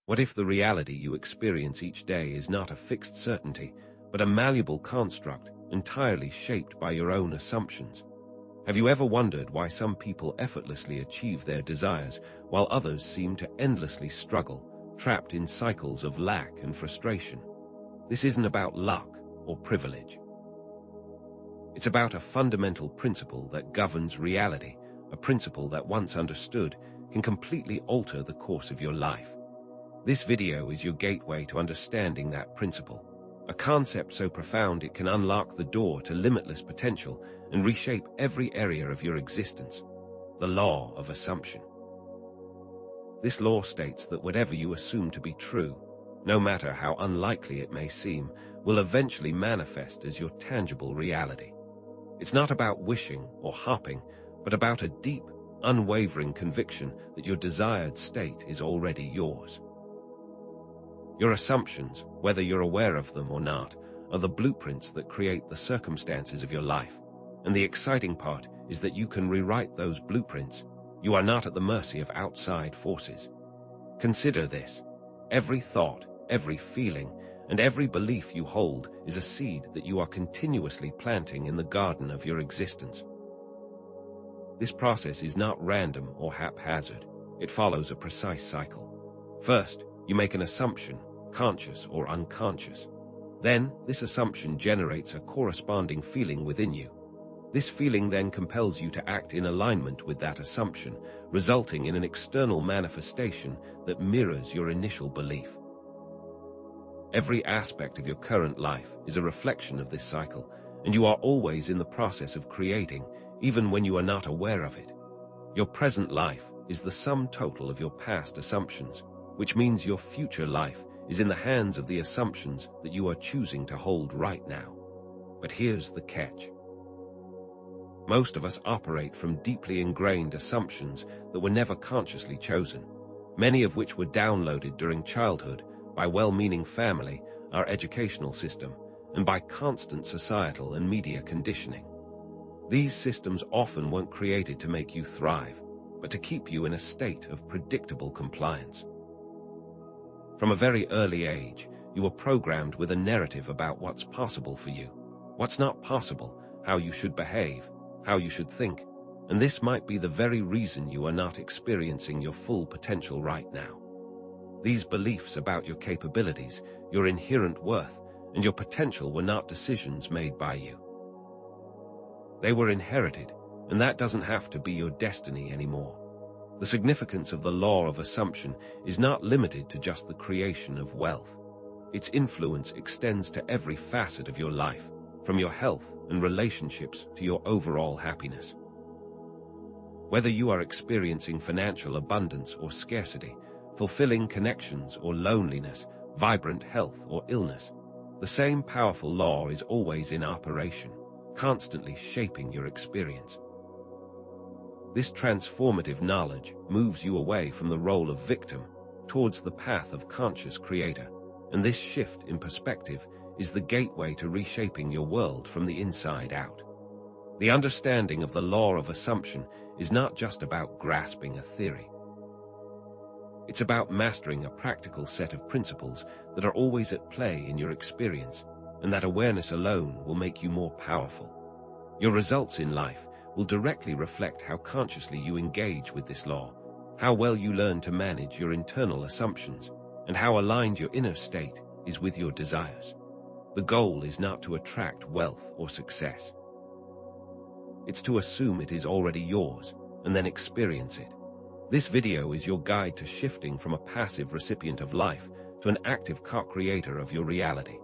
What if the reality you experience each day is not a fixed certainty, but a malleable construct entirely shaped by your own assumptions? Have you ever wondered why some people effortlessly achieve their desires while others seem to endlessly struggle, trapped in cycles of lack and frustration? This isn't about luck or privilege. It's about a fundamental principle that governs reality, a principle that, once understood, can completely alter the course of your life. This video is your gateway to understanding that principle, a concept so profound it can unlock the door to limitless potential and reshape every area of your existence: the law of assumption. This law states that whatever you assume to be true, no matter how unlikely it may seem, will eventually manifest as your tangible reality. It's not about wishing or hoping, but about a deep, unwavering conviction that your desired state is already yours. Your assumptions, whether you're aware of them or not, are the blueprints that create the circumstances of your life. And the exciting part is that you can rewrite those blueprints. You are not at the mercy of outside forces. Consider this: every thought, every feeling, and every belief you hold is a seed that you are continuously planting in the garden of your existence. This process is not random or haphazard. It follows a precise cycle. First, you make an assumption, conscious or unconscious. Then, this assumption generates a corresponding feeling within you. This feeling then compels you to act in alignment with that assumption, resulting in an external manifestation that mirrors your initial belief. Every aspect of your current life is a reflection of this cycle, and you are always in the process of creating, even when you are not aware of it. Your present life is the sum total of your past assumptions, which means your future life is in the hands of the assumptions that you are choosing to hold right now. But here's the catch. Most of us operate from deeply ingrained assumptions that were never consciously chosen, many of which were downloaded during childhood by well-meaning family, our educational system, and by constant societal and media conditioning. These systems often weren't created to make you thrive, but to keep you in a state of predictable compliance. From a very early age, you were programmed with a narrative about what's possible for you, what's not possible, how you should behave, how you should think, and this might be the very reason you are not experiencing your full potential right now. These beliefs about your capabilities, your inherent worth, and your potential were not decisions made by you. They were inherited, and that doesn't have to be your destiny anymore. The significance of the law of assumption is not limited to just the creation of wealth. Its influence extends to every facet of your life, from your health and relationships to your overall happiness. Whether you are experiencing financial abundance or scarcity, fulfilling connections or loneliness, vibrant health or illness, the same powerful law is always in operation, constantly shaping your experience. This transformative knowledge moves you away from the role of victim towards the path of conscious creator, and this shift in perspective is the gateway to reshaping your world from the inside out. The understanding of the law of assumption is not just about grasping a theory. It's about mastering a practical set of principles that are always at play in your experience, and that awareness alone will make you more powerful. Your results in life will directly reflect how consciously you engage with this law, how well you learn to manage your internal assumptions, and how aligned your inner state is with your desires. The goal is not to attract wealth or success. It's to assume it is already yours, and then experience it. This video is your guide to shifting from a passive recipient of life to an active co-creator of your reality.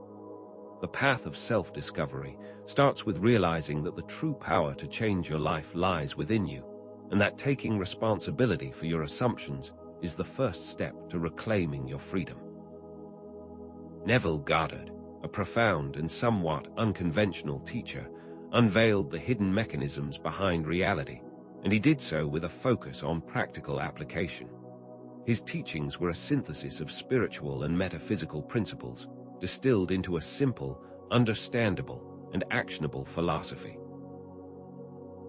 The path of self-discovery starts with realizing that the true power to change your life lies within you, and that taking responsibility for your assumptions is the first step to reclaiming your freedom. Neville Goddard, a profound and somewhat unconventional teacher, unveiled the hidden mechanisms behind reality, and he did so with a focus on practical application. His teachings were a synthesis of spiritual and metaphysical principles, distilled into a simple, understandable, and actionable philosophy.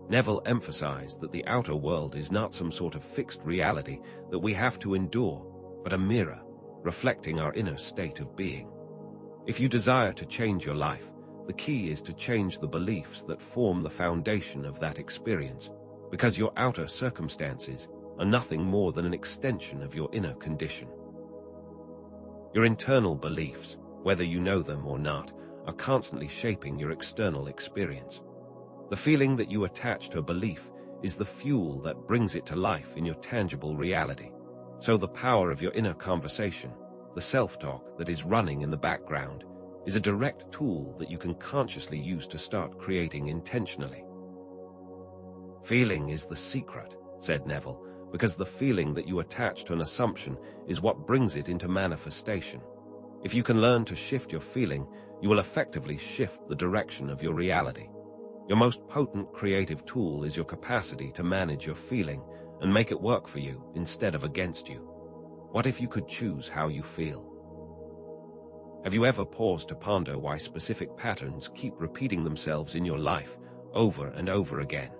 Neville emphasized that the outer world is not some sort of fixed reality that we have to endure, but a mirror, reflecting our inner state of being. If you desire to change your life, the key is to change the beliefs that form the foundation of that experience, because your outer circumstances are nothing more than an extension of your inner condition. Your internal beliefs, whether you know them or not, are constantly shaping your external experience. The feeling that you attach to a belief is the fuel that brings it to life in your tangible reality. So the power of your inner conversation, the self-talk that is running in the background, is a direct tool that you can consciously use to start creating intentionally. Feeling is the secret, said Neville, because the feeling that you attach to an assumption is what brings it into manifestation. If you can learn to shift your feeling, you will effectively shift the direction of your reality. Your most potent creative tool is your capacity to manage your feeling and make it work for you instead of against you. What if you could choose how you feel? Have you ever paused to ponder why specific patterns keep repeating themselves in your life over and over again?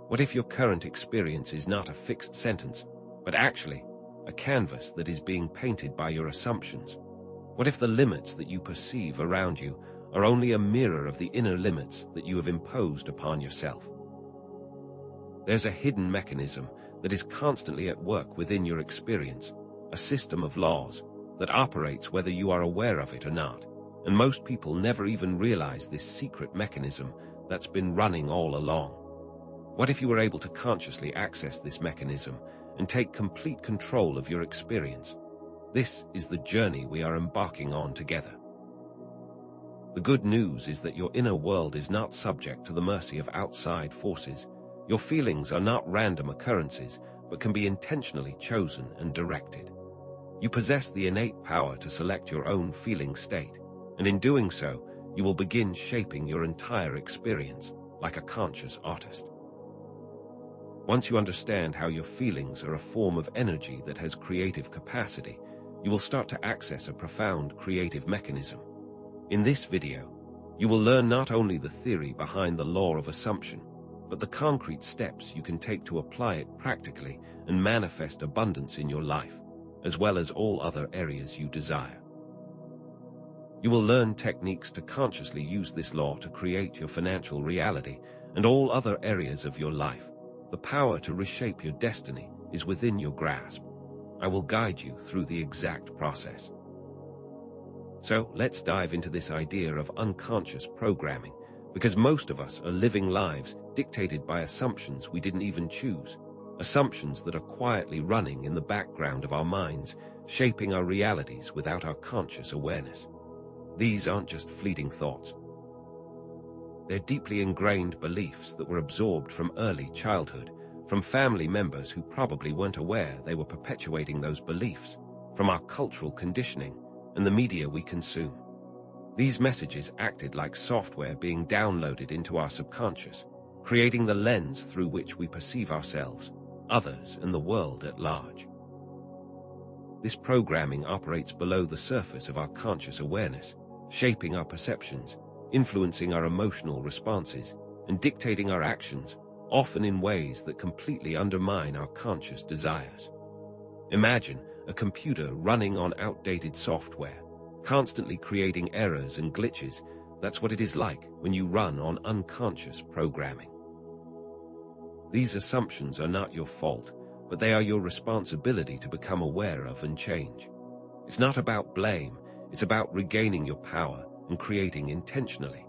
What if your current experience is not a fixed sentence, but actually a canvas that is being painted by your assumptions? What if the limits that you perceive around you are only a mirror of the inner limits that you have imposed upon yourself? There's a hidden mechanism that is constantly at work within your experience, a system of laws that operates whether you are aware of it or not, and most people never even realize this secret mechanism that's been running all along. What if you were able to consciously access this mechanism and take complete control of your experience? This is the journey we are embarking on together. The good news is that your inner world is not subject to the mercy of outside forces. Your feelings are not random occurrences, but can be intentionally chosen and directed. You possess the innate power to select your own feeling state, and in doing so, you will begin shaping your entire experience like a conscious artist. Once you understand how your feelings are a form of energy that has creative capacity, you will start to access a profound creative mechanism. In this video, you will learn not only the theory behind the law of assumption, but the concrete steps you can take to apply it practically and manifest abundance in your life, as well as all other areas you desire. You will learn techniques to consciously use this law to create your financial reality and all other areas of your life. The power to reshape your destiny is within your grasp. I will guide you through the exact process. So let's dive into this idea of unconscious programming, because most of us are living lives dictated by assumptions we didn't even choose, assumptions that are quietly running in the background of our minds, shaping our realities without our conscious awareness. These aren't just fleeting thoughts. They're deeply ingrained beliefs that were absorbed from early childhood, from family members who probably weren't aware they were perpetuating those beliefs, from our cultural conditioning and the media we consume. These messages acted like software being downloaded into our subconscious, creating the lens through which we perceive ourselves, others, and the world at large. This programming operates below the surface of our conscious awareness, shaping our perceptions, influencing our emotional responses, and dictating our actions, often in ways that completely undermine our conscious desires. Imagine a computer running on outdated software, constantly creating errors and glitches. That's what it is like when you run on unconscious programming. These assumptions are not your fault, but they are your responsibility to become aware of and change. It's not about blame, it's about regaining your power and creating intentionally.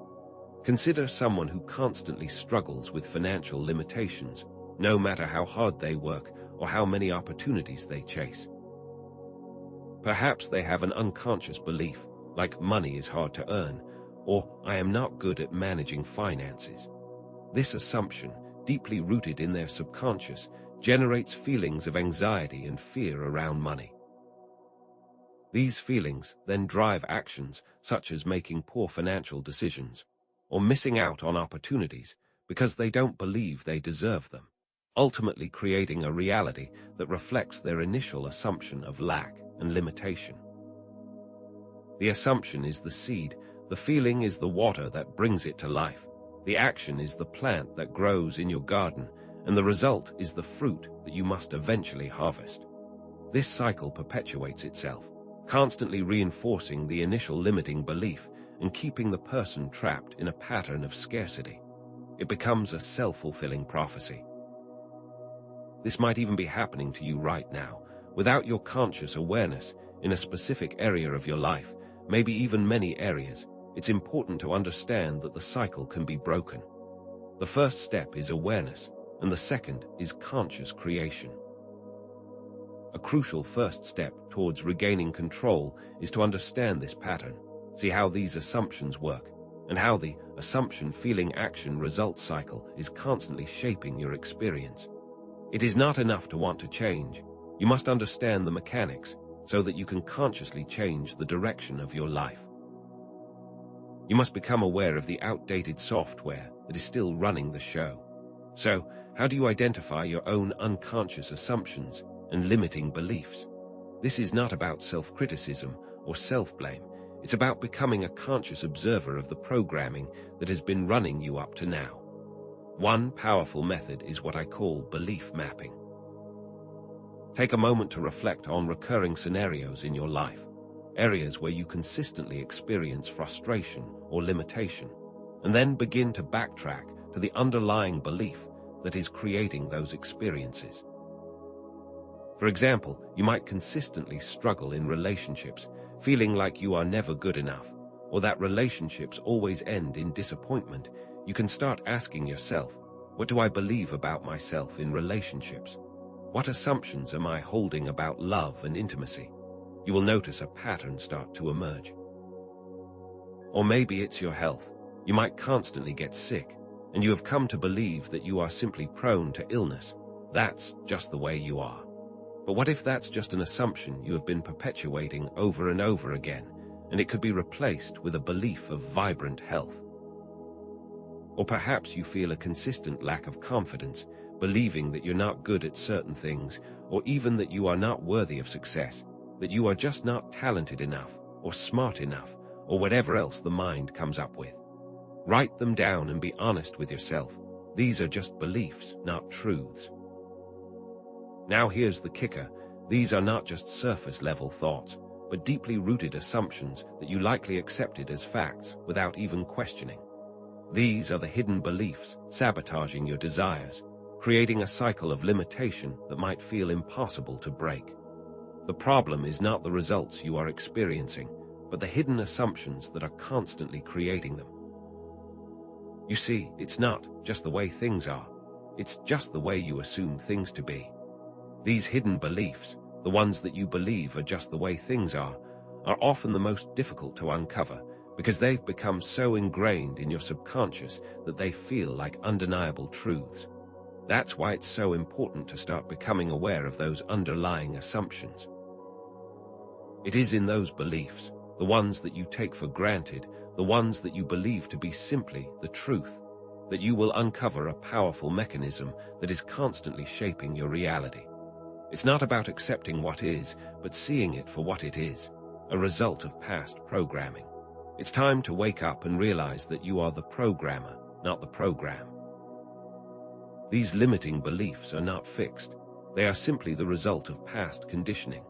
Consider someone who constantly struggles with financial limitations, no matter how hard they work or how many opportunities they chase. Perhaps they have an unconscious belief, like money is hard to earn, or I am not good at managing finances. This assumption, deeply rooted in their subconscious, generates feelings of anxiety and fear around money. These feelings then drive actions such as making poor financial decisions or missing out on opportunities because they don't believe they deserve them, ultimately creating a reality that reflects their initial assumption of lack and limitation. The assumption is the seed, the feeling is the water that brings it to life, the action is the plant that grows in your garden, and the result is the fruit that you must eventually harvest. This cycle perpetuates itself, constantly reinforcing the initial limiting belief and keeping the person trapped in a pattern of scarcity. It becomes a self-fulfilling prophecy. This might even be happening to you right now, without your conscious awareness in a specific area of your life, maybe even many areas. It's important to understand that the cycle can be broken. The first step is awareness, and the second is conscious creation. A crucial first step towards regaining control is to understand this pattern, see how these assumptions work, and how the assumption-feeling-action-result cycle is constantly shaping your experience. It is not enough to want to change. You must understand the mechanics so that you can consciously change the direction of your life. You must become aware of the outdated software that is still running the show. So, how do you identify your own unconscious assumptions and limiting beliefs? This is not about self-criticism or self-blame. It's about becoming a conscious observer of the programming that has been running you up to now. One powerful method is what I call belief mapping. Take a moment to reflect on recurring scenarios in your life, areas where you consistently experience frustration or limitation, and then begin to backtrack to the underlying belief that is creating those experiences. For example, you might consistently struggle in relationships, feeling like you are never good enough, or that relationships always end in disappointment. You can start asking yourself, what do I believe about myself in relationships? What assumptions am I holding about love and intimacy? You will notice a pattern start to emerge. Or maybe it's your health. You might constantly get sick, and you have come to believe that you are simply prone to illness. That's just the way you are. But what if that's just an assumption you have been perpetuating over and over again, and it could be replaced with a belief of vibrant health? Or perhaps you feel a consistent lack of confidence, believing that you're not good at certain things, or even that you are not worthy of success, that you are just not talented enough, or smart enough, or whatever else the mind comes up with. Write them down and be honest with yourself. These are just beliefs, not truths. Now here's the kicker. These are not just surface-level thoughts, but deeply rooted assumptions that you likely accepted as facts without even questioning. These are the hidden beliefs sabotaging your desires, creating a cycle of limitation that might feel impossible to break. The problem is not the results you are experiencing, but the hidden assumptions that are constantly creating them. You see, it's not just the way things are. It's just the way you assume things to be. These hidden beliefs, the ones that you believe are just the way things are often the most difficult to uncover because they've become so ingrained in your subconscious that they feel like undeniable truths. That's why it's so important to start becoming aware of those underlying assumptions. It is in those beliefs, the ones that you take for granted, the ones that you believe to be simply the truth, that you will uncover a powerful mechanism that is constantly shaping your reality. It's not about accepting what is, but seeing it for what it is, a result of past programming. It's time to wake up and realize that you are the programmer, not the program. These limiting beliefs are not fixed. They are simply the result of past conditioning.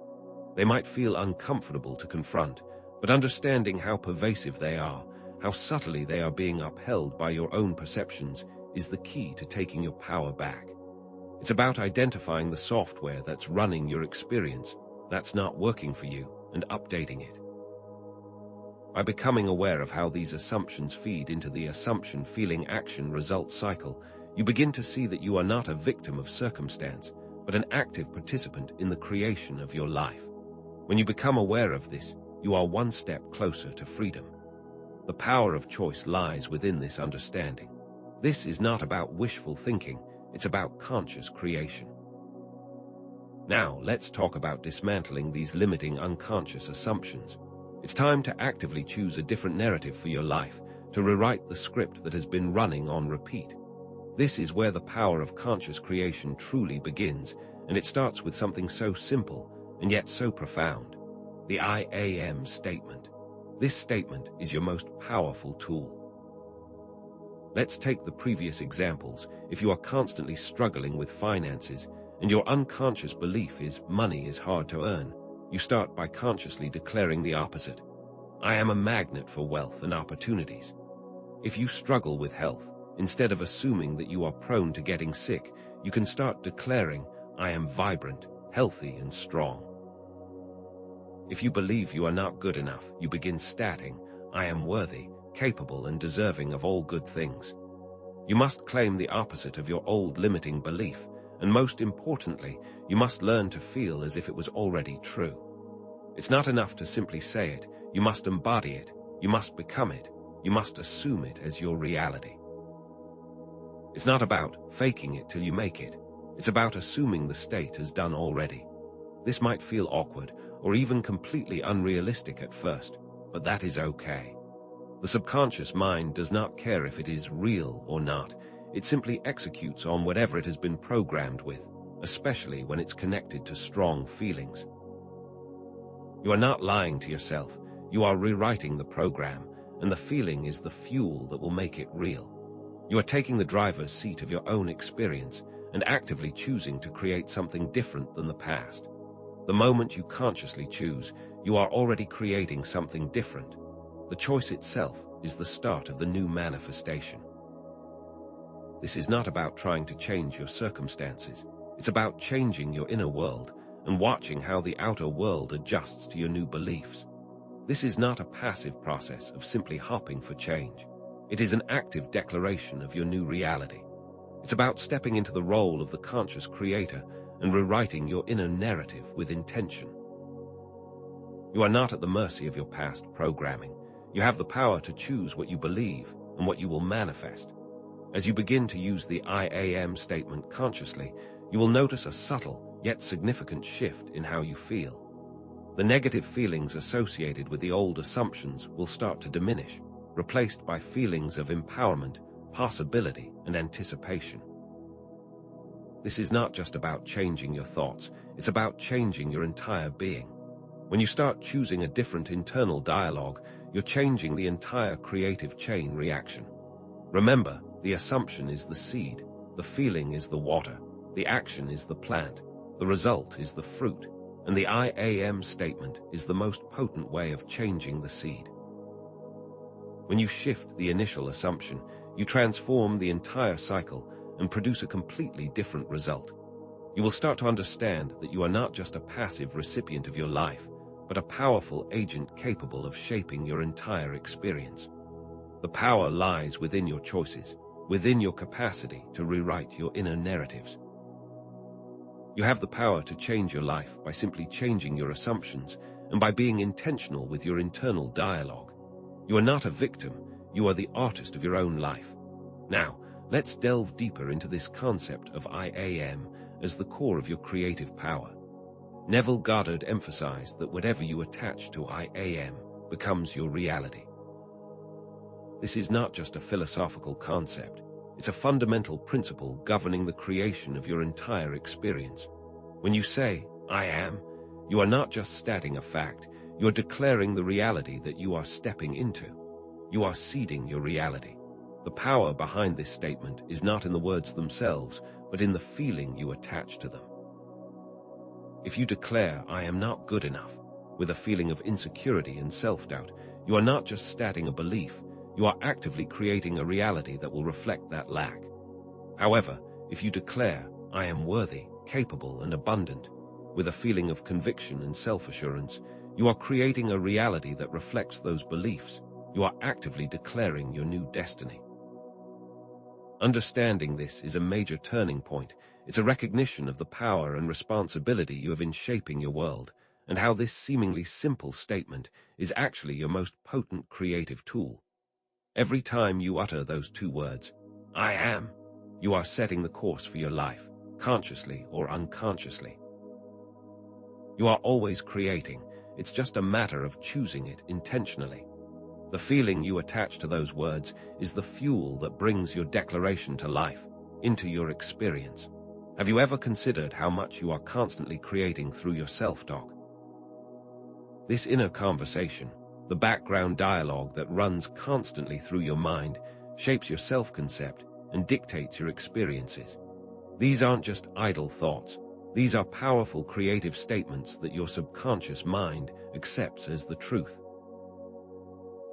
They might feel uncomfortable to confront, but understanding how pervasive they are, how subtly they are being upheld by your own perceptions, is the key to taking your power back. It's about identifying the software that's running your experience, that's not working for you, and updating it. By becoming aware of how these assumptions feed into the assumption-feeling-action-result cycle, you begin to see that you are not a victim of circumstance, but an active participant in the creation of your life. When you become aware of this, you are one step closer to freedom. The power of choice lies within this understanding. This is not about wishful thinking, it's about conscious creation. Now, let's talk about dismantling these limiting unconscious assumptions. It's time to actively choose a different narrative for your life, to rewrite the script that has been running on repeat. This is where the power of conscious creation truly begins, and it starts with something so simple and yet so profound: the I am statement. This statement is your most powerful tool. Let's take the previous examples. If you are constantly struggling with finances and your unconscious belief is money is hard to earn, you start by consciously declaring the opposite. I am a magnet for wealth and opportunities. If you struggle with health, instead of assuming that you are prone to getting sick, you can start declaring, I am vibrant, healthy, and strong. If you believe you are not good enough, you begin stating, I am worthy, capable, and deserving of all good things. You must claim the opposite of your old limiting belief, and most importantly, you must learn to feel as if it was already true. It's not enough to simply say it, you must embody it, you must become it, you must assume it as your reality. It's not about faking it till you make it, it's about assuming the state as done already. This might feel awkward, or even completely unrealistic at first, but that is okay. The subconscious mind does not care if it is real or not. It simply executes on whatever it has been programmed with, especially when it's connected to strong feelings. You are not lying to yourself, you are rewriting the program, and the feeling is the fuel that will make it real. You are taking the driver's seat of your own experience and actively choosing to create something different than the past. The moment you consciously choose, you are already creating something different. The choice itself is the start of the new manifestation. This is not about trying to change your circumstances. It's about changing your inner world and watching how the outer world adjusts to your new beliefs. This is not a passive process of simply hopping for change. It is an active declaration of your new reality. It's about stepping into the role of the conscious creator and rewriting your inner narrative with intention. You are not at the mercy of your past programming. You have the power to choose what you believe and what you will manifest. As you begin to use the I am statement consciously, you will notice a subtle yet significant shift in how you feel. The negative feelings associated with the old assumptions will start to diminish, replaced by feelings of empowerment, possibility, and anticipation. This is not just about changing your thoughts, it's about changing your entire being. When you start choosing a different internal dialogue, you're changing the entire creative chain reaction. Remember, the assumption is the seed, the feeling is the water, the action is the plant, the result is the fruit, and the I am statement is the most potent way of changing the seed. When you shift the initial assumption, you transform the entire cycle and produce a completely different result. You will start to understand that you are not just a passive recipient of your life, but a powerful agent capable of shaping your entire experience. The power lies within your choices, within your capacity to rewrite your inner narratives. You have the power to change your life by simply changing your assumptions and by being intentional with your internal dialogue. You are not a victim, you are the artist of your own life. Now, let's delve deeper into this concept of I am as the core of your creative power. Neville Goddard emphasized that whatever you attach to I am becomes your reality. This is not just a philosophical concept, it's a fundamental principle governing the creation of your entire experience. When you say, I am, you are not just stating a fact, you are declaring the reality that you are stepping into. You are seeding your reality. The power behind this statement is not in the words themselves, but in the feeling you attach to them. If you declare, I am not good enough, with a feeling of insecurity and self-doubt, you are not just stating a belief, you are actively creating a reality that will reflect that lack. However, if you declare, I am worthy, capable, and abundant, with a feeling of conviction and self-assurance, you are creating a reality that reflects those beliefs. You are actively declaring your new destiny. Understanding this is a major turning point. It's a recognition of the power and responsibility you have in shaping your world, and how this seemingly simple statement is actually your most potent creative tool. Every time you utter those two words, I am, you are setting the course for your life, consciously or unconsciously. You are always creating, it's just a matter of choosing it intentionally. The feeling you attach to those words is the fuel that brings your declaration to life, into your experience. Have you ever considered how much you are constantly creating through your self-talk? This inner conversation, the background dialogue that runs constantly through your mind, shapes your self-concept and dictates your experiences. These aren't just idle thoughts. These are powerful creative statements that your subconscious mind accepts as the truth.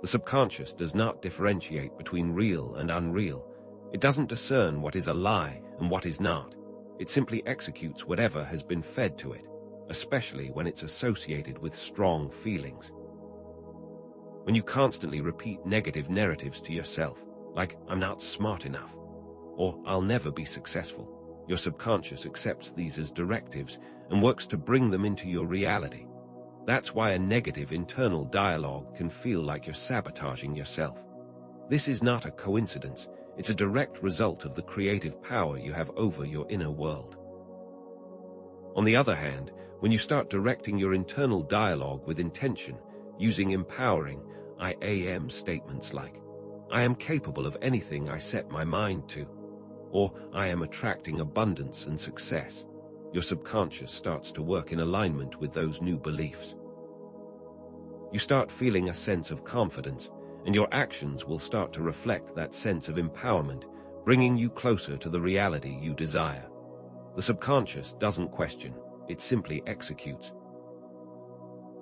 The subconscious does not differentiate between real and unreal. It doesn't discern what is a lie and what is not. It simply executes whatever has been fed to it, especially when it's associated with strong feelings. When you constantly repeat negative narratives to yourself, like "I'm not smart enough," or "I'll never be successful," your subconscious accepts these as directives and works to bring them into your reality. That's why a negative internal dialogue can feel like you're sabotaging yourself. This is not a coincidence. It's a direct result of the creative power you have over your inner world. On the other hand, when you start directing your internal dialogue with intention, using empowering "I am" statements like "I am capable of anything I set my mind to," or "I am attracting abundance and success," your subconscious starts to work in alignment with those new beliefs. You start feeling a sense of confidence, and your actions will start to reflect that sense of empowerment, bringing you closer to the reality you desire. The subconscious doesn't question, it simply executes.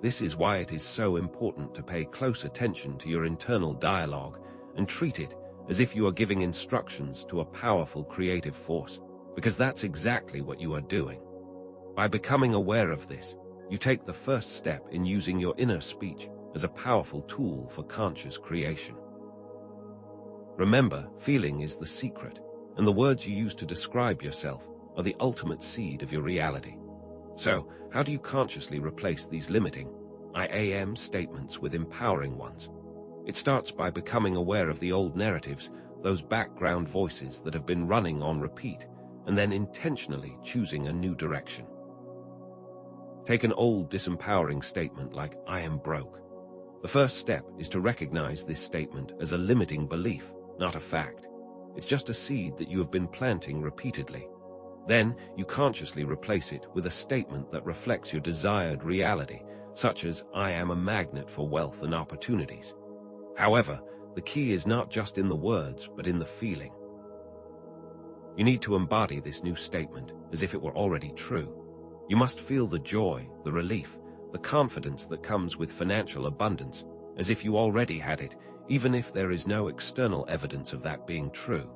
This is why it is so important to pay close attention to your internal dialogue and treat it as if you are giving instructions to a powerful creative force, because that's exactly what you are doing. By becoming aware of this, you take the first step in using your inner speech as a powerful tool for conscious creation. Remember, feeling is the secret, and the words you use to describe yourself are the ultimate seed of your reality. So, how do you consciously replace these limiting "I am" statements with empowering ones? It starts by becoming aware of the old narratives, those background voices that have been running on repeat, and then intentionally choosing a new direction. Take an old disempowering statement like "I am broke." The first step is to recognize this statement as a limiting belief, not a fact. It's just a seed that you have been planting repeatedly. Then, you consciously replace it with a statement that reflects your desired reality, such as "I am a magnet for wealth and opportunities." However, the key is not just in the words, but in the feeling. You need to embody this new statement as if it were already true. You must feel the joy, the relief, the confidence that comes with financial abundance, as if you already had it, even if there is no external evidence of that being true.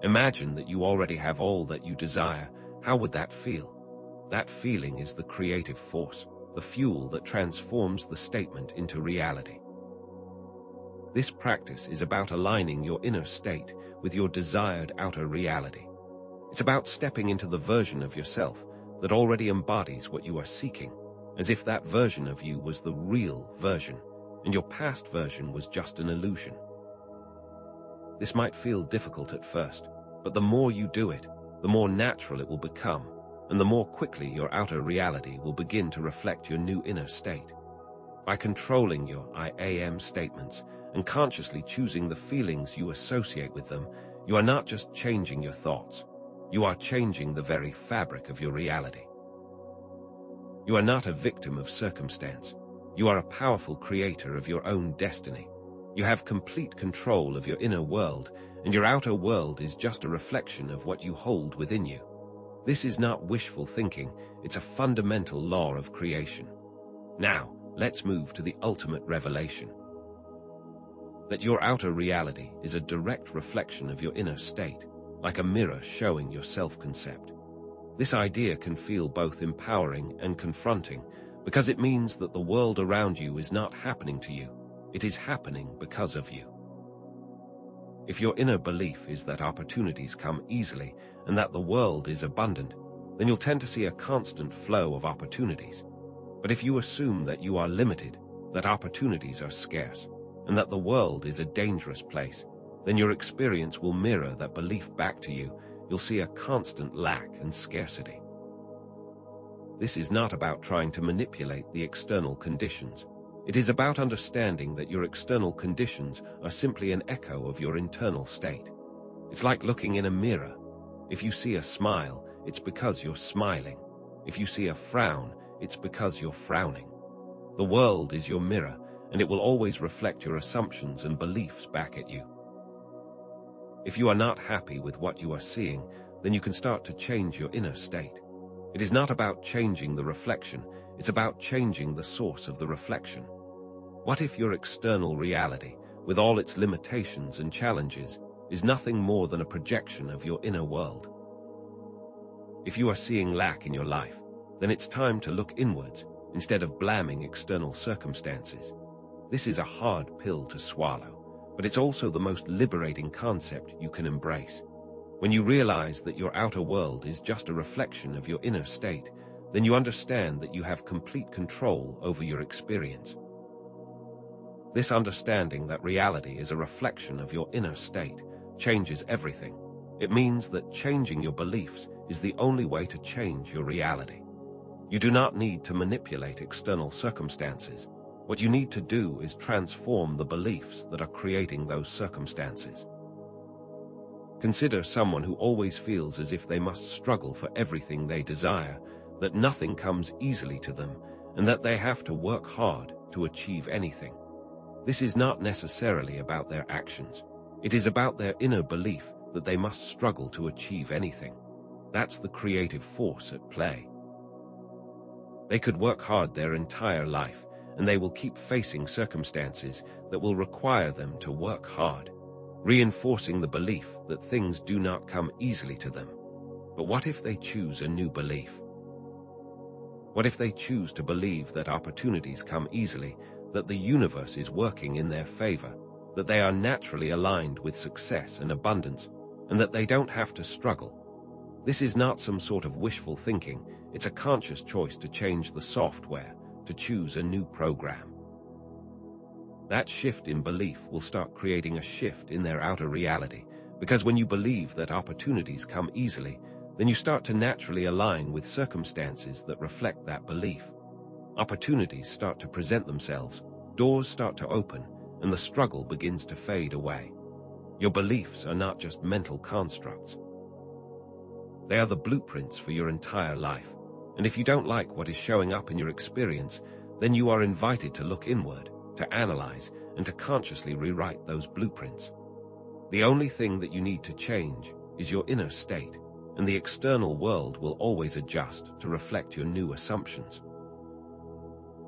Imagine that you already have all that you desire. How would that feel? That feeling is the creative force, the fuel that transforms the statement into reality. This practice is about aligning your inner state with your desired outer reality. It's about stepping into the version of yourself that already embodies what you are seeking, as if that version of you was the real version, and your past version was just an illusion. This might feel difficult at first, but the more you do it, the more natural it will become, and the more quickly your outer reality will begin to reflect your new inner state. By controlling your "I am" statements and consciously choosing the feelings you associate with them, you are not just changing your thoughts, you are changing the very fabric of your reality. You are not a victim of circumstance. You are a powerful creator of your own destiny. You have complete control of your inner world, and your outer world is just a reflection of what you hold within you. This is not wishful thinking, it's a fundamental law of creation. Now, let's move to the ultimate revelation. That your outer reality is a direct reflection of your inner state, like a mirror showing your self-concept. This idea can feel both empowering and confronting, because it means that the world around you is not happening to you, it is happening because of you. If your inner belief is that opportunities come easily and that the world is abundant, then you'll tend to see a constant flow of opportunities. But if you assume that you are limited, that opportunities are scarce, and that the world is a dangerous place, then your experience will mirror that belief back to you. You'll see a constant lack and scarcity. This is not about trying to manipulate the external conditions. It is about understanding that your external conditions are simply an echo of your internal state. It's like looking in a mirror. If you see a smile, it's because you're smiling. If you see a frown, it's because you're frowning. The world is your mirror, and it will always reflect your assumptions and beliefs back at you. If you are not happy with what you are seeing, then you can start to change your inner state. It is not about changing the reflection, it's about changing the source of the reflection. What if your external reality, with all its limitations and challenges, is nothing more than a projection of your inner world? If you are seeing lack in your life, then it's time to look inwards instead of blaming external circumstances. This is a hard pill to swallow, but it's also the most liberating concept you can embrace. When you realize that your outer world is just a reflection of your inner state, then you understand that you have complete control over your experience. This understanding that reality is a reflection of your inner state changes everything. It means that changing your beliefs is the only way to change your reality. You do not need to manipulate external circumstances. What you need to do is transform the beliefs that are creating those circumstances. Consider someone who always feels as if they must struggle for everything they desire, that nothing comes easily to them, and that they have to work hard to achieve anything. This is not necessarily about their actions. It is about their inner belief that they must struggle to achieve anything. That's the creative force at play. They could work hard their entire life, and they will keep facing circumstances that will require them to work hard, reinforcing the belief that things do not come easily to them. But what if they choose a new belief? What if they choose to believe that opportunities come easily, that the universe is working in their favor, that they are naturally aligned with success and abundance, and that they don't have to struggle? This is not some sort of wishful thinking, it's a conscious choice to change the software, to choose a new program. That shift in belief will start creating a shift in their outer reality, because when you believe that opportunities come easily, then you start to naturally align with circumstances that reflect that belief. Opportunities start to present themselves, doors start to open, and the struggle begins to fade away. Your beliefs are not just mental constructs. They are the blueprints for your entire life. And if you don't like what is showing up in your experience, then you are invited to look inward, to analyze, and to consciously rewrite those blueprints. The only thing that you need to change is your inner state, and the external world will always adjust to reflect your new assumptions.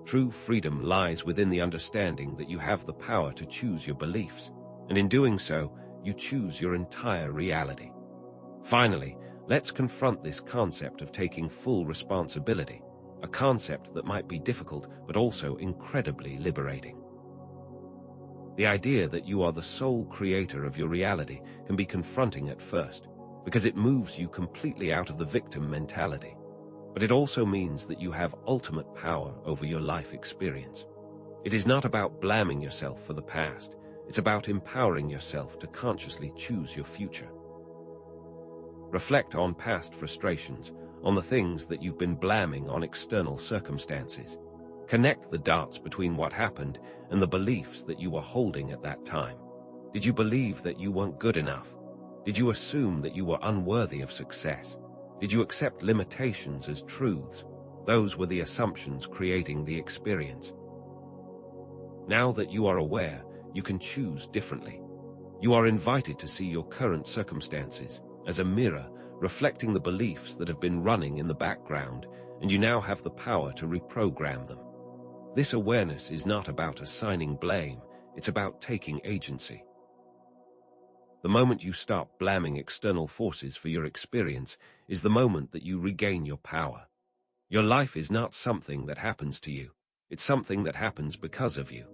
True freedom lies within the understanding that you have the power to choose your beliefs, and in doing so, you choose your entire reality. Finally, let's confront this concept of taking full responsibility, a concept that might be difficult but also incredibly liberating. The idea that you are the sole creator of your reality can be confronting at first, because it moves you completely out of the victim mentality. But it also means that you have ultimate power over your life experience. It is not about blaming yourself for the past, it's about empowering yourself to consciously choose your future. Reflect on past frustrations, on the things that you've been blaming on external circumstances. Connect the dots between what happened and the beliefs that you were holding at that time. Did you believe that you weren't good enough? Did you assume that you were unworthy of success? Did you accept limitations as truths? Those were the assumptions creating the experience. Now that you are aware, you can choose differently. You are invited to see your current circumstances as a mirror reflecting the beliefs that have been running in the background, and you now have the power to reprogram them. This awareness is not about assigning blame, it's about taking agency. The moment you stop blaming external forces for your experience is the moment that you regain your power. Your life is not something that happens to you, it's something that happens because of you.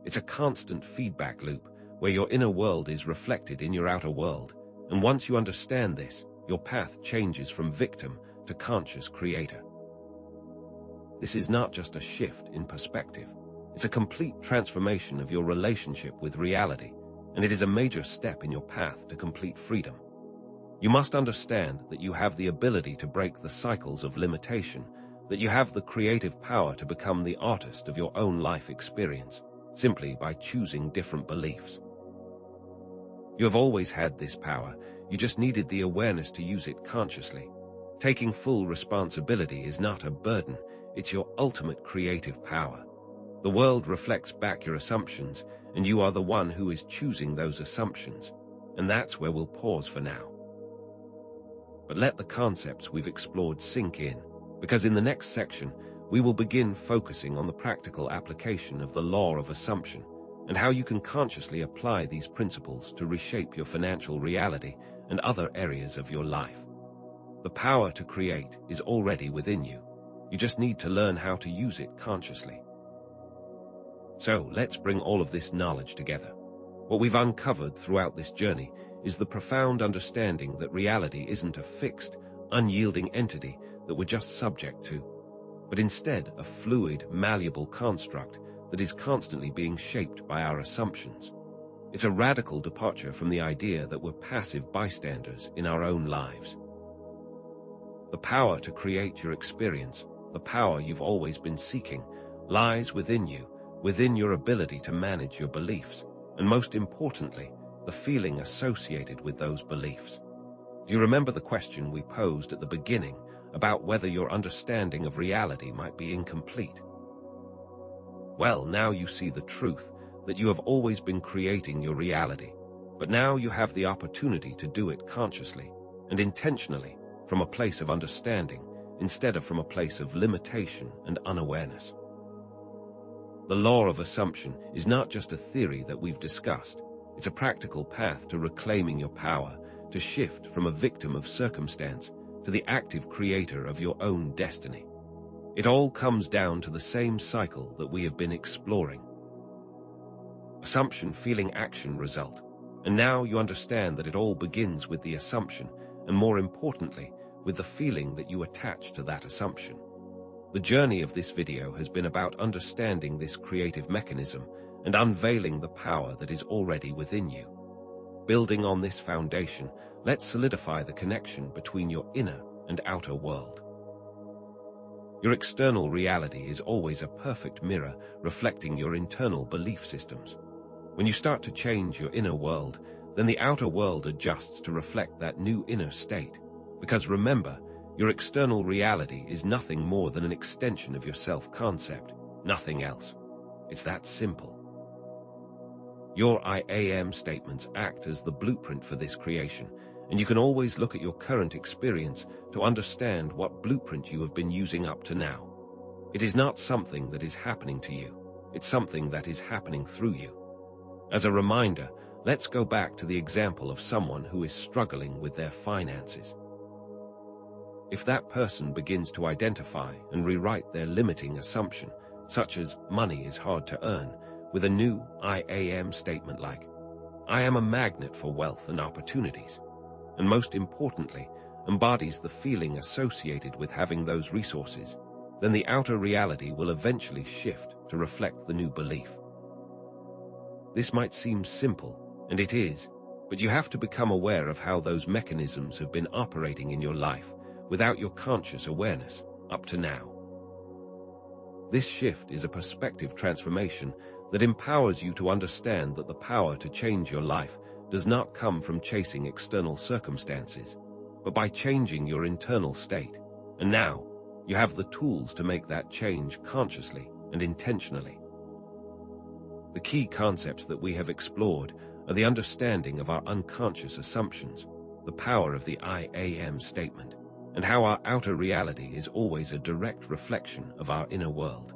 It's a constant feedback loop where your inner world is reflected in your outer world, and once you understand this, your path changes from victim to conscious creator. This is not just a shift in perspective, it's a complete transformation of your relationship with reality, and it is a major step in your path to complete freedom. You must understand that you have the ability to break the cycles of limitation, that you have the creative power to become the artist of your own life experience, simply by choosing different beliefs. You have always had this power, you just needed the awareness to use it consciously. Taking full responsibility is not a burden, it's your ultimate creative power. The world reflects back your assumptions, and you are the one who is choosing those assumptions. And that's where we'll pause for now. But let the concepts we've explored sink in, because in the next section, we will begin focusing on the practical application of the law of assumption and how you can consciously apply these principles to reshape your financial reality and other areas of your life. The power to create is already within you. You just need to learn how to use it consciously. So let's bring all of this knowledge together. What we've uncovered throughout this journey is the profound understanding that reality isn't a fixed, unyielding entity that we're just subject to, but instead a fluid, malleable construct that is constantly being shaped by our assumptions. It's a radical departure from the idea that we're passive bystanders in our own lives. The power to create your experience, the power you've always been seeking, lies within you, within your ability to manage your beliefs, and most importantly, the feeling associated with those beliefs. Do you remember the question we posed at the beginning about whether your understanding of reality might be incomplete? Well, now you see the truth that you have always been creating your reality, but now you have the opportunity to do it consciously and intentionally from a place of understanding instead of from a place of limitation and unawareness. The law of assumption is not just a theory that we've discussed. It's a practical path to reclaiming your power, to shift from a victim of circumstance to the active creator of your own destiny. It all comes down to the same cycle that we have been exploring. Assumption, feeling, action, result. And now you understand that it all begins with the assumption, and more importantly, with the feeling that you attach to that assumption. The journey of this video has been about understanding this creative mechanism and unveiling the power that is already within you. Building on this foundation, let's solidify the connection between your inner and outer world. Your external reality is always a perfect mirror reflecting your internal belief systems. When you start to change your inner world, then the outer world adjusts to reflect that new inner state. Because remember, your external reality is nothing more than an extension of your self-concept, nothing else. It's that simple. Your I am statements act as the blueprint for this creation, and you can always look at your current experience to understand what blueprint you have been using up to now. It is not something that is happening to you, it's something that is happening through you. As a reminder, let's go back to the example of someone who is struggling with their finances. If that person begins to identify and rewrite their limiting assumption, such as money is hard to earn, with a new I am statement like, I am a magnet for wealth and opportunities, and most importantly, embodies the feeling associated with having those resources, then the outer reality will eventually shift to reflect the new belief. This might seem simple, and it is, but you have to become aware of how those mechanisms have been operating in your life without your conscious awareness up to now. This shift is a perspective transformation that empowers you to understand that the power to change your life does not come from chasing external circumstances, but by changing your internal state. And now, you have the tools to make that change consciously and intentionally. The key concepts that we have explored are the understanding of our unconscious assumptions, the power of the I am statement, and how our outer reality is always a direct reflection of our inner world.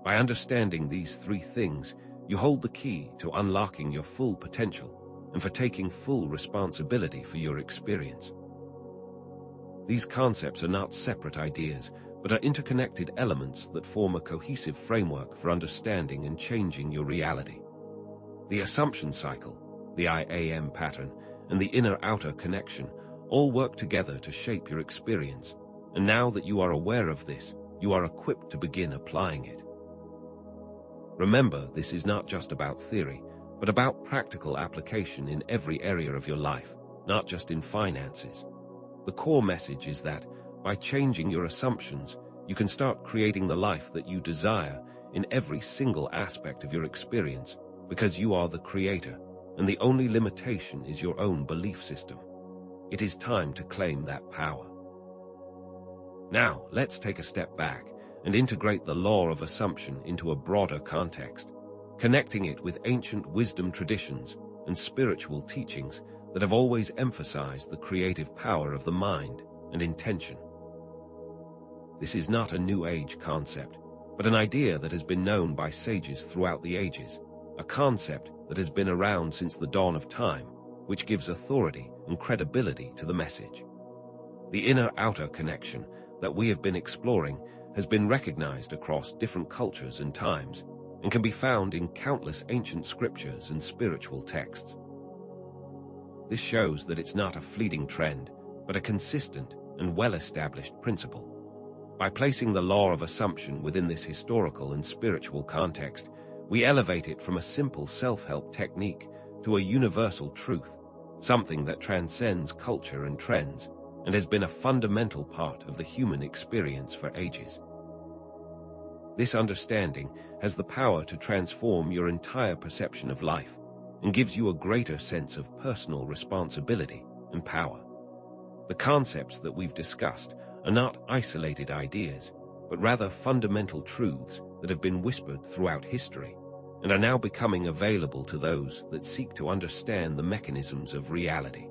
By understanding these three things, you hold the key to unlocking your full potential and for taking full responsibility for your experience. These concepts are not separate ideas, but are interconnected elements that form a cohesive framework for understanding and changing your reality. The assumption cycle, the I am pattern, and the inner-outer connection all work together to shape your experience, and now that you are aware of this, you are equipped to begin applying it. Remember, this is not just about theory, but about practical application in every area of your life, not just in finances. The core message is that, by changing your assumptions, you can start creating the life that you desire in every single aspect of your experience, because you are the creator, and the only limitation is your own belief system. It is time to claim that power. Now, let's take a step back and integrate the law of assumption into a broader context, connecting it with ancient wisdom traditions and spiritual teachings that have always emphasized the creative power of the mind and intention. This is not a New Age concept, but an idea that has been known by sages throughout the ages, a concept that has been around since the dawn of time, which gives authority and credibility to the message. The inner-outer connection that we have been exploring has been recognized across different cultures and times, and can be found in countless ancient scriptures and spiritual texts. This shows that it's not a fleeting trend, but a consistent and well-established principle. By placing the law of assumption within this historical and spiritual context, we elevate it from a simple self-help technique to a universal truth, something that transcends culture and trends, and has been a fundamental part of the human experience for ages. This understanding has the power to transform your entire perception of life and gives you a greater sense of personal responsibility and power. The concepts that we've discussed are not isolated ideas, but rather fundamental truths that have been whispered throughout history and are now becoming available to those that seek to understand the mechanisms of reality.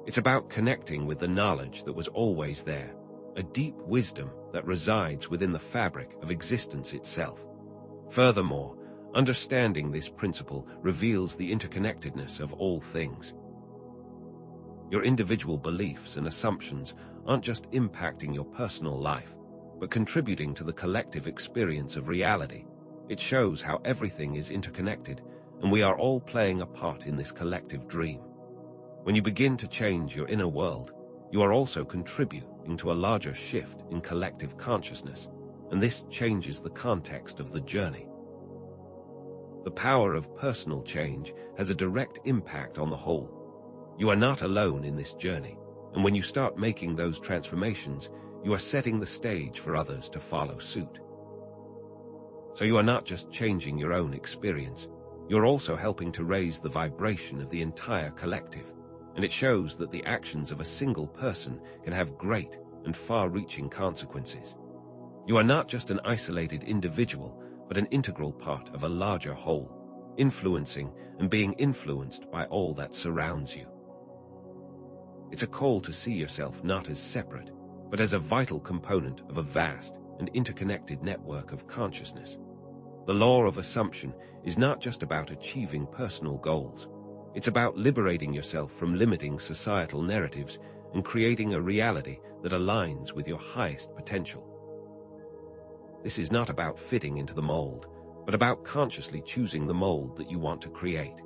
It's about connecting with the knowledge that was always there, a deep wisdom that resides within the fabric of existence itself. Furthermore, understanding this principle reveals the interconnectedness of all things. Your individual beliefs and assumptions aren't just impacting your personal life, but contributing to the collective experience of reality. It shows how everything is interconnected, and we are all playing a part in this collective dream. When you begin to change your inner world, you are also contributing to a larger shift in collective consciousness, and this changes the context of the journey. The power of personal change has a direct impact on the whole. You are not alone in this journey, and when you start making those transformations, you are setting the stage for others to follow suit. So you are not just changing your own experience, you're also helping to raise the vibration of the entire collective, and it shows that the actions of a single person can have great and far-reaching consequences. You are not just an isolated individual, but an integral part of a larger whole, influencing and being influenced by all that surrounds you. It's a call to see yourself not as separate, but as a vital component of a vast and interconnected network of consciousness. The law of assumption is not just about achieving personal goals. It's about liberating yourself from limiting societal narratives and creating a reality that aligns with your highest potential. This is not about fitting into the mold, but about consciously choosing the mold that you want to create.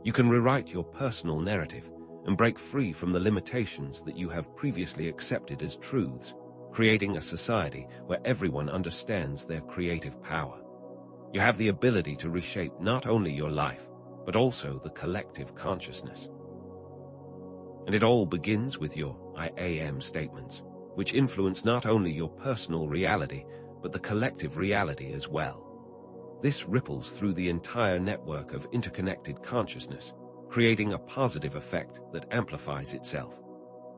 You can rewrite your personal narrative and break free from the limitations that you have previously accepted as truths, creating a society where everyone understands their creative power. You have the ability to reshape not only your life, but also the collective consciousness. And it all begins with your I am statements, which influence not only your personal reality, but the collective reality as well. This ripples through the entire network of interconnected consciousness, creating a positive effect that amplifies itself.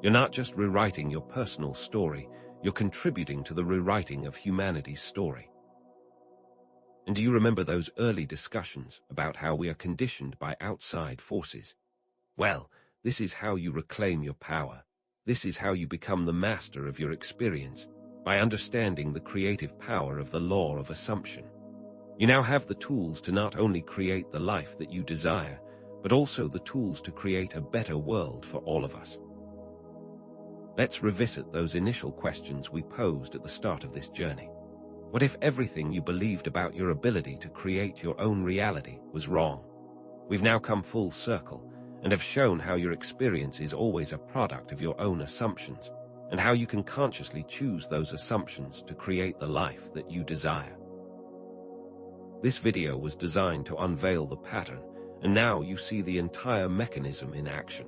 You're not just rewriting your personal story, you're contributing to the rewriting of humanity's story. And do you remember those early discussions about how we are conditioned by outside forces? Well, this is how you reclaim your power. This is how you become the master of your experience, by understanding the creative power of the law of assumption. You now have the tools to not only create the life that you desire, but also the tools to create a better world for all of us. Let's revisit those initial questions we posed at the start of this journey. What if everything you believed about your ability to create your own reality was wrong? We've now come full circle and have shown how your experience is always a product of your own assumptions, and how you can consciously choose those assumptions to create the life that you desire. This video was designed to unveil the pattern, and now you see the entire mechanism in action.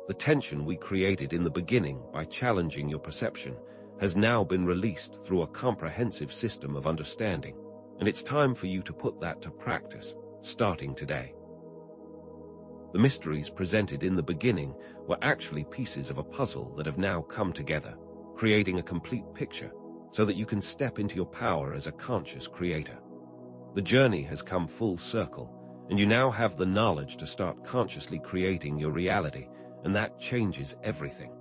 The tension we created in the beginning by challenging your perception has now been released through a comprehensive system of understanding, and it's time for you to put that to practice, starting today. The mysteries presented in the beginning were actually pieces of a puzzle that have now come together, creating a complete picture so that you can step into your power as a conscious creator. The journey has come full circle, and you now have the knowledge to start consciously creating your reality, and that changes everything.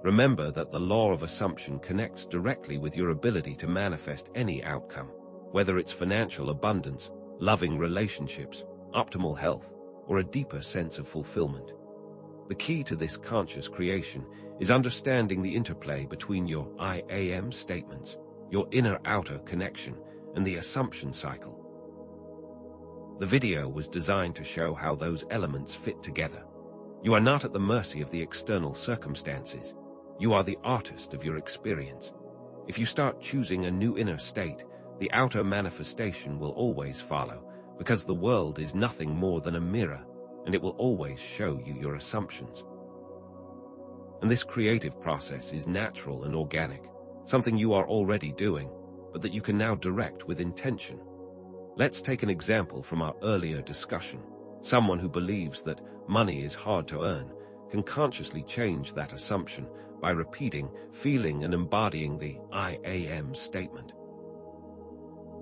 Remember that the law of assumption connects directly with your ability to manifest any outcome, whether it's financial abundance, loving relationships, optimal health, or a deeper sense of fulfillment. The key to this conscious creation is understanding the interplay between your I am statements, your inner-outer connection, and the assumption cycle. The video was designed to show how those elements fit together. You are not at the mercy of the external circumstances. You are the artist of your experience. If you start choosing a new inner state, the outer manifestation will always follow, because the world is nothing more than a mirror, and it will always show you your assumptions. And this creative process is natural and organic, something you are already doing, but that you can now direct with intention. Let's take an example from our earlier discussion. Someone who believes that money is hard to earn can consciously change that assumption by repeating, feeling, and embodying the I am statement.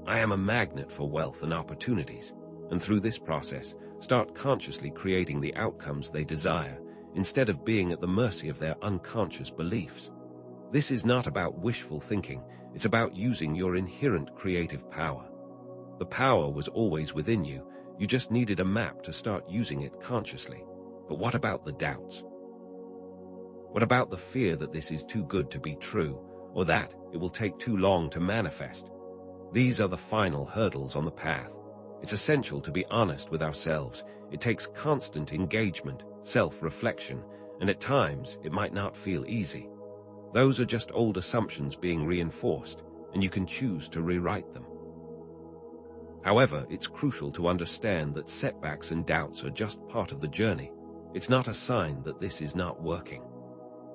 I am a magnet for wealth and opportunities, and through this process, start consciously creating the outcomes they desire, instead of being at the mercy of their unconscious beliefs. This is not about wishful thinking, it's about using your inherent creative power. The power was always within you, you just needed a map to start using it consciously. But what about the doubts? What about the fear that this is too good to be true, or that it will take too long to manifest? These are the final hurdles on the path. It's essential to be honest with ourselves. It takes constant engagement, self-reflection, and at times it might not feel easy. Those are just old assumptions being reinforced, and you can choose to rewrite them. However, it's crucial to understand that setbacks and doubts are just part of the journey. It's not a sign that this is not working.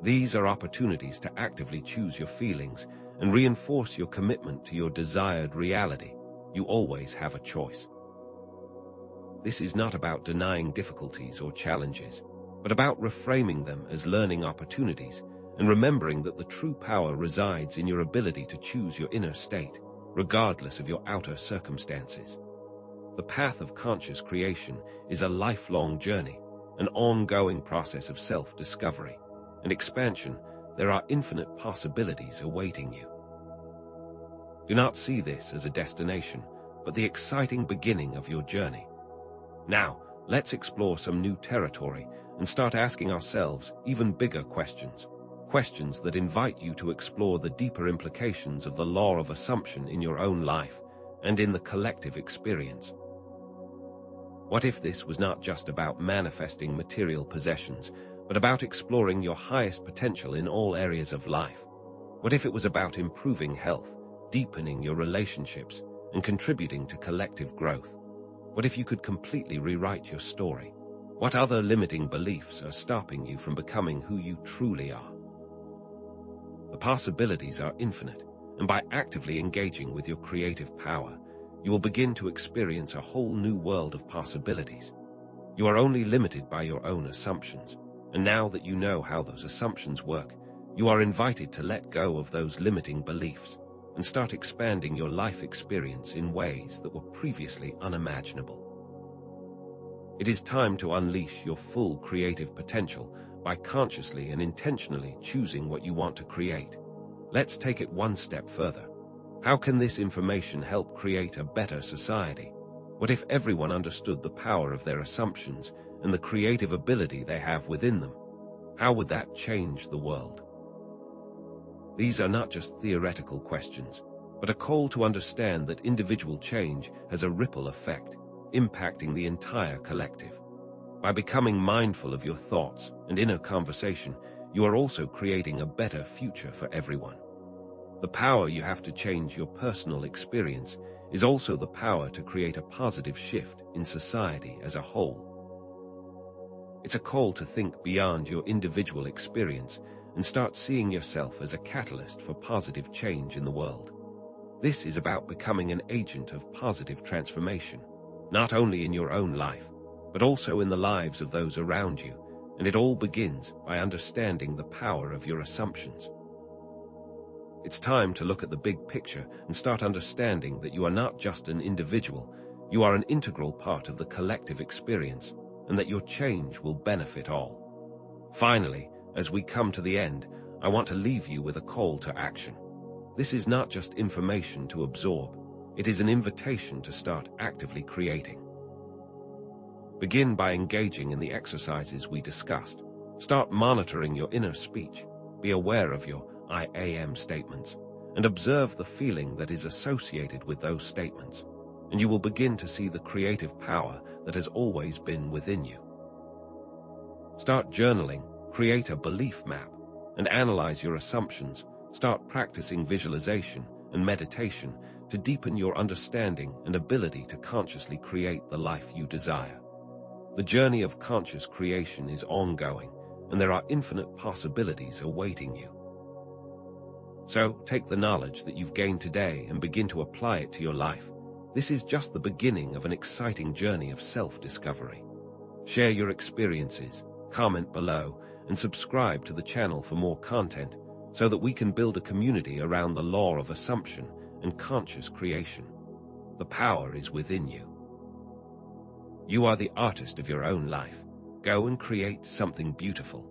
These are opportunities to actively choose your feelings and reinforce your commitment to your desired reality. You always have a choice. This is not about denying difficulties or challenges, but about reframing them as learning opportunities and remembering that the true power resides in your ability to choose your inner state, regardless of your outer circumstances. The path of conscious creation is a lifelong journey, an ongoing process of self-discovery and expansion. There are infinite possibilities awaiting you. Do not see this as a destination, but the exciting beginning of your journey. Now, let's explore some new territory and start asking ourselves even bigger questions. Questions that invite you to explore the deeper implications of the law of assumption in your own life and in the collective experience. What if this was not just about manifesting material possessions, but about exploring your highest potential in all areas of life? What if it was about improving health, deepening your relationships, and contributing to collective growth? What if you could completely rewrite your story? What other limiting beliefs are stopping you from becoming who you truly are? The possibilities are infinite, and by actively engaging with your creative power, you will begin to experience a whole new world of possibilities. You are only limited by your own assumptions, and now that you know how those assumptions work, you are invited to let go of those limiting beliefs and start expanding your life experience in ways that were previously unimaginable. It is time to unleash your full creative potential by consciously and intentionally choosing what you want to create. Let's take it one step further. How can this information help create a better society? What if everyone understood the power of their assumptions and the creative ability they have within them? How would that change the world? These are not just theoretical questions, but a call to understand that individual change has a ripple effect, impacting the entire collective. By becoming mindful of your thoughts and inner conversation, you are also creating a better future for everyone. The power you have to change your personal experience is also the power to create a positive shift in society as a whole. It's a call to think beyond your individual experience and start seeing yourself as a catalyst for positive change in the world. This is about becoming an agent of positive transformation, not only in your own life, but also in the lives of those around you, and it all begins by understanding the power of your assumptions. It's time to look at the big picture and start understanding that you are not just an individual, You are an integral part of the collective experience, and that your change will benefit all. Finally, as we come to the end, I want to leave you with a call to action. This is not just information to absorb, it is an invitation to start actively creating. Begin by engaging in the exercises we discussed. Start monitoring your inner speech. Be aware of your I am statements, and observe the feeling that is associated with those statements, and you will begin to see the creative power that has always been within you. Start journaling, create a belief map, and analyze your assumptions. Start practicing visualization and meditation to deepen your understanding and ability to consciously create the life you desire. The journey of conscious creation is ongoing, and there are infinite possibilities awaiting you. So, take the knowledge that you've gained today and begin to apply it to your life. This is just the beginning of an exciting journey of self-discovery. Share your experiences, comment below, and subscribe to the channel for more content so that we can build a community around the law of assumption and conscious creation. The power is within you. You are the artist of your own life. Go and create something beautiful.